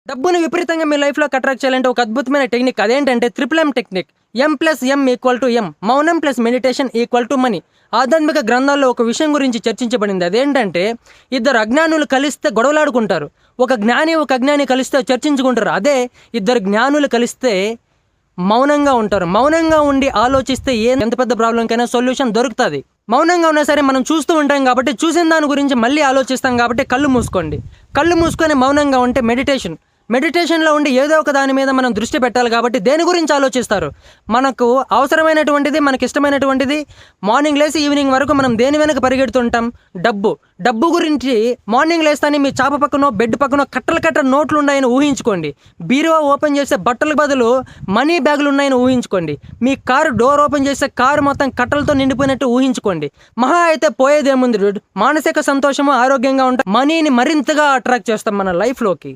డబ్బుని విపరీతంగా మీ లైఫ్‌లోకి అట్రాక్ట్ చేయాలంటే ఒక అద్భుతమైన టెక్నిక్. అదేంటంటే ట్రిపుల్ ఎం టెక్నిక్. M+M=M. మౌనం plus meditation equal to money. ఆధ్యాత్మిక గ్రంథాల్లో ఒక విషయం గురించి చర్చించబడింది. అదేంటంటే ఇద్దరు అజ్ఞానులు కలిస్తే గొడవలాడుకుంటారు. ఒక జ్ఞాని, ఒక అజ్ఞాని కలిస్తే చర్చించుకుంటారు. అదే ఇద్దరు జ్ఞానులు కలిస్తే మౌనంగా ఉంటారు. మౌనంగా ఉండి ఆలోచిస్తే ఎంత పెద్ద ప్రాబ్లంకైనా సొల్యూషన్ దొరుకుతుంది. మౌనంగా ఉన్నా సరే మనం చూస్తూ ఉంటాం కాబట్టి చూసిన దాని గురించి మళ్ళీ ఆలోచిస్తాం కాబట్టి కళ్ళు మూసుకోండి. కళ్ళు మూసుకొని మౌనంగా ఉంటే మెడిటేషన్లో ఉండి ఏదో ఒక దాని మీద మనం దృష్టి పెట్టాలి కాబట్టి దేని గురించి ఆలోచిస్తారు? మనకు అవసరమైనటువంటిది, మనకి ఇష్టమైనటువంటిది మార్నింగ్ లేసి ఈవినింగ్ వరకు మనం దేని వెనక పరిగెడుతుంటాం? డబ్బు గురించి మార్నింగ్ లేస్తానే మీ చాప పక్కనో బెడ్ పక్కనో కట్టలు నోట్లు ఉన్నాయని ఊహించుకోండి. బీరువా ఓపెన్ చేస్తే బట్టలకు బదులు మనీ బ్యాగులు ఉన్నాయని ఊహించుకోండి. మీ కారు డోర్ ఓపెన్ చేస్తే కారు మొత్తం కట్టలతో నిండిపోయినట్టు ఊహించుకోండి. మహా అయితే పోయేదేముంది? మానసిక సంతోషము, ఆరోగ్యంగా ఉంటాం. మనీని మరింతగా అట్రాక్ట్ చేస్తాం మన లైఫ్లోకి.